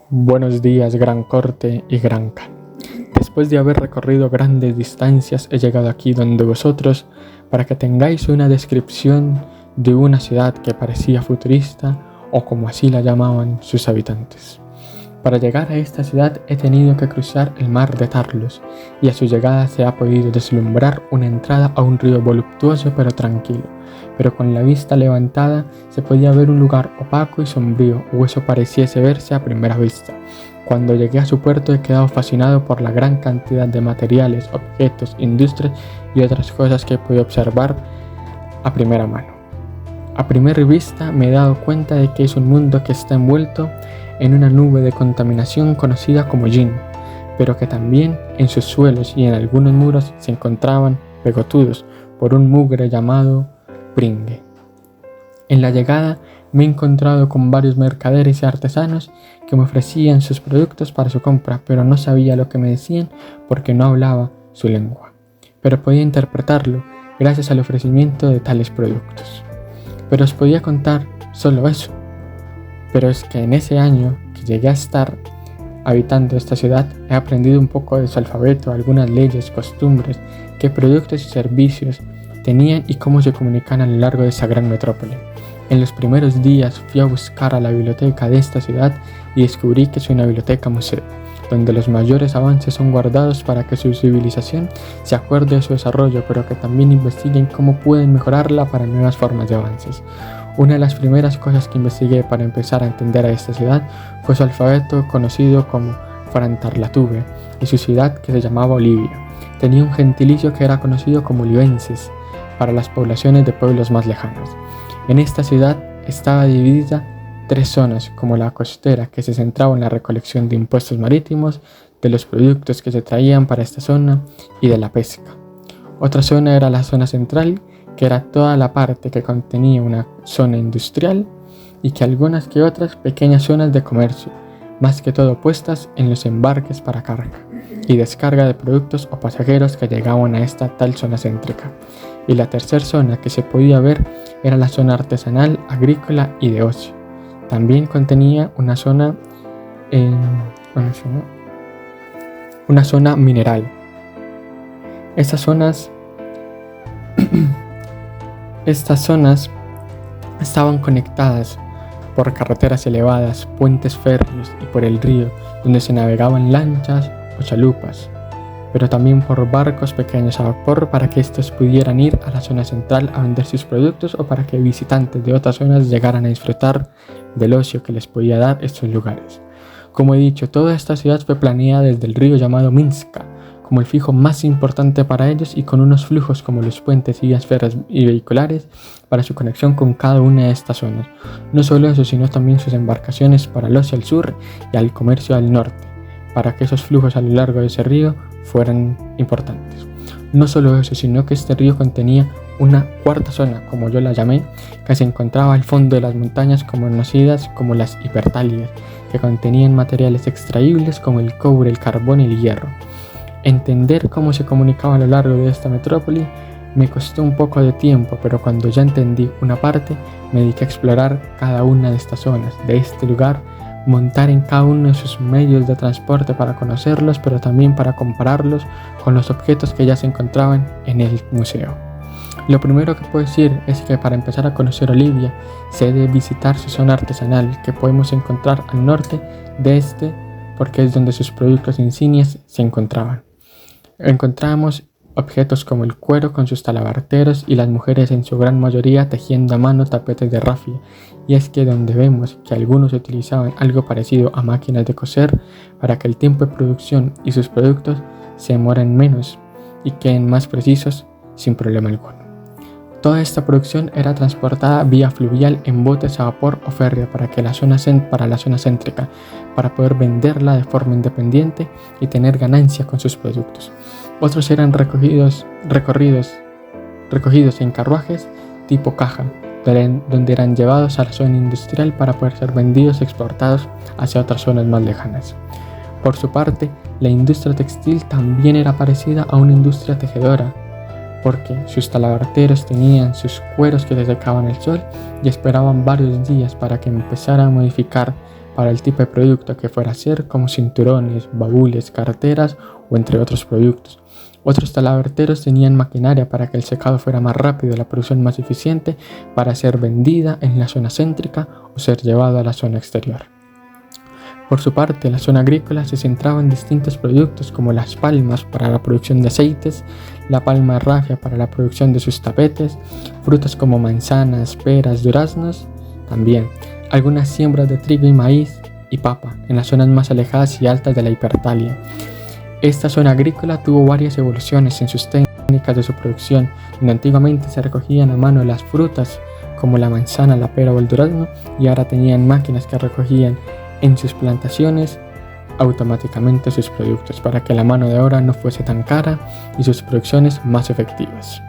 Buenos días, gran corte y gran Khan. Después de haber recorrido grandes distancias, he llegado aquí donde vosotros para que tengáis una descripción de una ciudad que parecía futurista o como así la llamaban sus habitantes. Para llegar a esta ciudad he tenido que cruzar el mar de Tarlos y a su llegada se ha podido deslumbrar una entrada a un río voluptuoso pero tranquilo, pero con la vista levantada se podía ver un lugar opaco y sombrío, o eso pareciese verse a primera vista. Cuando llegué a su puerto he quedado fascinado por la gran cantidad de materiales, objetos, industrias y otras cosas que pude observar a primera mano. A primera vista me he dado cuenta de que es un mundo que está envuelto en una nube de contaminación conocida como Jin, pero que también en sus suelos y en algunos muros se encontraban pegotudos por un mugre llamado Pringue. En la llegada me he encontrado con varios mercaderes y artesanos que me ofrecían sus productos para su compra, pero no sabía lo que me decían porque no hablaba su lengua, pero podía interpretarlo gracias al ofrecimiento de tales productos. Pero os podía contar solo eso. Pero es que en ese año que llegué a estar habitando esta ciudad, he aprendido un poco de su alfabeto, algunas leyes, costumbres, qué productos y servicios tenían y cómo se comunican a lo largo de esa gran metrópoli. En los primeros días fui a buscar a la biblioteca de esta ciudad y descubrí que es una biblioteca museo, donde los mayores avances son guardados para que su civilización se acuerde de su desarrollo, pero que también investiguen cómo pueden mejorarla para nuevas formas de avances. Una de las primeras cosas que investigué para empezar a entender a esta ciudad fue su alfabeto conocido como Farantarlatube y su ciudad que se llamaba Olivia. Tenía un gentilicio que era conocido como olivenses para las poblaciones de pueblos más lejanos. En esta ciudad estaba dividida tres zonas, como la costera, que se centraba en la recolección de impuestos marítimos, de los productos que se traían para esta zona y de la pesca. Otra zona era la zona central, que era toda la parte que contenía una zona industrial y que algunas que otras pequeñas zonas de comercio, más que todo puestas en los embarques para carga y descarga de productos o pasajeros que llegaban a esta tal zona céntrica. Y la tercera zona que se podía ver era la zona artesanal, agrícola y de ocio. También contenía una zona mineral. Estas zonas estaban conectadas por carreteras elevadas, puentes férreos y por el río, donde se navegaban lanchas o chalupas, pero también por barcos pequeños a vapor para que estos pudieran ir a la zona central a vender sus productos o para que visitantes de otras zonas llegaran a disfrutar del ocio que les podía dar estos lugares. Como he dicho, toda esta ciudad fue planeada desde el río llamado Minska, como el fijo más importante para ellos y con unos flujos como los puentes y vías férreas y vehiculares para su conexión con cada una de estas zonas. No solo eso, sino también sus embarcaciones para el ocio al sur y al comercio al norte, para que esos flujos a lo largo de ese río fueran importantes. No solo eso, sino que este río contenía una cuarta zona, como yo la llamé, que se encontraba al fondo de las montañas conocidas como las hipertálidas, que contenían materiales extraíbles como el cobre, el carbón y el hierro. Entender cómo se comunicaba a lo largo de esta metrópoli me costó un poco de tiempo, pero cuando ya entendí una parte, me dediqué a explorar cada una de estas zonas, de este lugar, montar en cada uno de sus medios de transporte para conocerlos, pero también para compararlos con los objetos que ya se encontraban en el museo. Lo primero que puedo decir es que para empezar a conocer Olivia, se debe visitar su zona artesanal, que podemos encontrar al norte de este, porque es donde sus productos insignias se encontraban. Encontramos objetos como el cuero con sus talabarteros y las mujeres en su gran mayoría tejiendo a mano tapetes de rafia, y es que donde vemos que algunos utilizaban algo parecido a máquinas de coser para que el tiempo de producción y sus productos se demoren menos y queden más precisos sin problema alguno. Toda esta producción era transportada vía fluvial en botes a vapor o férrea para la zona céntrica, para poder venderla de forma independiente y tener ganancia con sus productos. Otros eran recogidos en carruajes tipo caja, donde eran llevados a la zona industrial para poder ser vendidos y exportados hacia otras zonas más lejanas. Por su parte, la industria textil también era parecida a una industria tejedora, porque sus talabarteros tenían sus cueros que se secaban al sol y esperaban varios días para que empezara a modificar para el tipo de producto que fuera a ser, como cinturones, baúles, carteras o entre otros productos. Otros talabarteros tenían maquinaria para que el secado fuera más rápido y la producción más eficiente para ser vendida en la zona céntrica o ser llevada a la zona exterior. Por su parte, la zona agrícola se centraba en distintos productos como las palmas para la producción de aceites, la palma rafia para la producción de sus tapetes, frutas como manzanas, peras, duraznos, también algunas siembras de trigo y maíz y papa en las zonas más alejadas y altas de la Hipertalia. Esta zona agrícola tuvo varias evoluciones en sus técnicas de su producción, donde antiguamente se recogían a mano las frutas como la manzana, la pera o el durazno, y ahora tenían máquinas que recogían en sus plantaciones automáticamente sus productos para que la mano de obra no fuese tan cara y sus producciones más efectivas.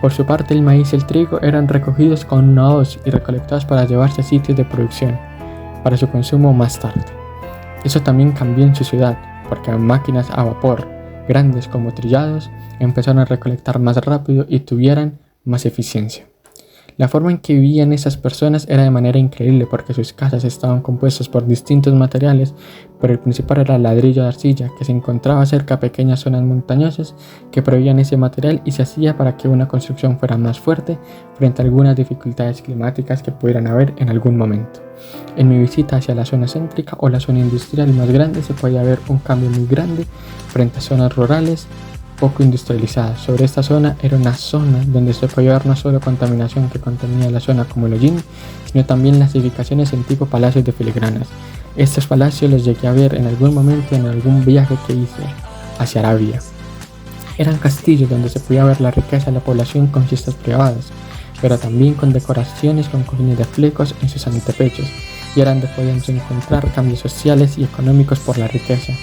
Por su parte, el maíz y el trigo eran recogidos con una hoz y recolectados para llevarse a sitios de producción para su consumo más tarde. Eso también cambió en su ciudad, porque máquinas a vapor, grandes como trillados, empezaron a recolectar más rápido y tuvieran más eficiencia. La forma en que vivían esas personas era de manera increíble porque sus casas estaban compuestas por distintos materiales, pero el principal era el ladrillo de arcilla que se encontraba cerca de pequeñas zonas montañosas que proveían ese material y se hacía para que una construcción fuera más fuerte frente a algunas dificultades climáticas que pudieran haber en algún momento. En mi visita hacia la zona céntrica o la zona industrial más grande se podía ver un cambio muy grande frente a zonas rurales poco industrializadas. Sobre esta zona era una zona donde se podía ver no solo contaminación que contenía la zona como el hollín, sino también las edificaciones en tipo palacios de filigranas. Estos palacios los llegué a ver en algún momento en algún viaje que hice hacia Arabia. Eran castillos donde se podía ver la riqueza de la población con fiestas privadas, pero también con decoraciones con cojines de flecos en sus antepechos, y era donde podíamos encontrar cambios sociales y económicos por la riqueza,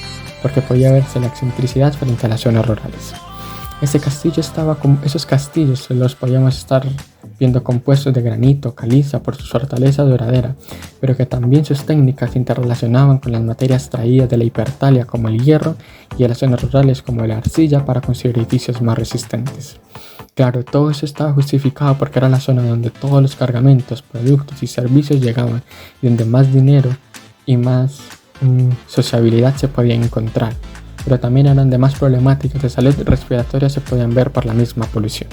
porque podía verse la excentricidad frente a las zonas rurales. Esos castillos los podíamos estar viendo compuestos de granito, caliza por su fortaleza duradera, pero que también sus técnicas se interrelacionaban con las materias traídas de la Hipertalia como el hierro y de las zonas rurales como la arcilla para construir edificios más resistentes. Claro, todo eso estaba justificado porque era la zona donde todos los cargamentos, productos y servicios llegaban y donde más dinero y más sociabilidad se podía encontrar, pero también eran de más problemáticas de salud respiratoria se podían ver por la misma polución.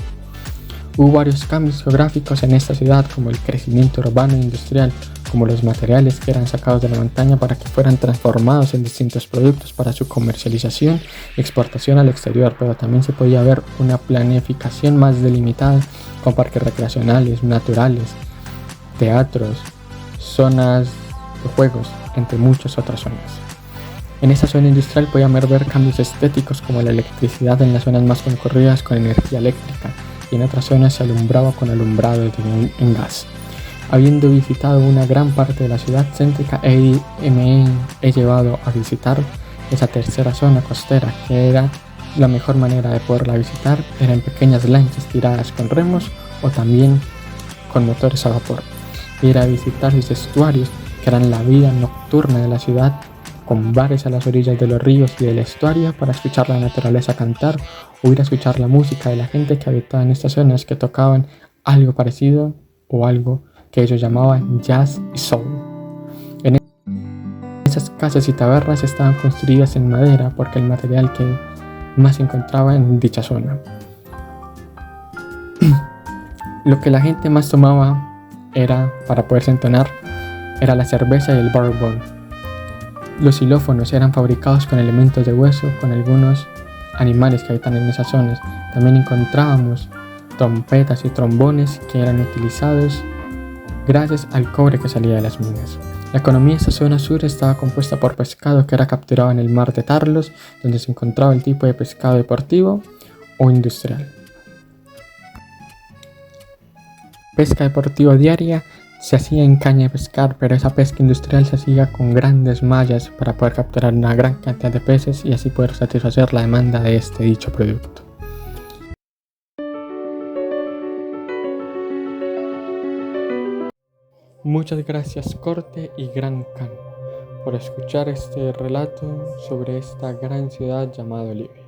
Hubo varios cambios geográficos en esta ciudad, como el crecimiento urbano e industrial, como los materiales que eran sacados de la montaña para que fueran transformados en distintos productos para su comercialización y exportación al exterior, pero también se podía ver una planificación más delimitada con parques recreacionales, naturales, teatros, zonas de juegos, entre muchas otras zonas. En esta zona industrial podíamos ver cambios estéticos como la electricidad en las zonas más concurridas con energía eléctrica y en otras zonas se alumbraba con alumbrado en gas. Habiendo visitado una gran parte de la ciudad céntrica, me he llevado a visitar esa tercera zona costera, que era la mejor manera de poderla visitar, era en pequeñas lanchas tiradas con remos o también con motores a vapor. Ir a visitar sus estuarios, que eran la vida nocturna de la ciudad, con bares a las orillas de los ríos y del estuario para escuchar la naturaleza cantar o ir a escuchar la música de la gente que habitaba en estas zonas que tocaban algo parecido o algo que ellos llamaban jazz y soul. En esas casas y tabernas estaban construidas en madera porque el material que más se encontraba en dicha zona. Lo que la gente más tomaba era, para poderse entonar, era la cerveza y el bourbon. Los xilófonos eran fabricados con elementos de hueso, con algunos animales que habitan en esas zonas. También encontrábamos trompetas y trombones que eran utilizados gracias al cobre que salía de las minas. La economía de esta zona sur estaba compuesta por pescado que era capturado en el mar de Tarlos, donde se encontraba el tipo de pescado deportivo o industrial. Pesca deportiva diaria se hacía en caña de pescar, pero esa pesca industrial se hacía con grandes mallas para poder capturar una gran cantidad de peces y así poder satisfacer la demanda de dicho producto. Muchas gracias Corte y Gran Khan por escuchar este relato sobre esta gran ciudad llamada Olivia.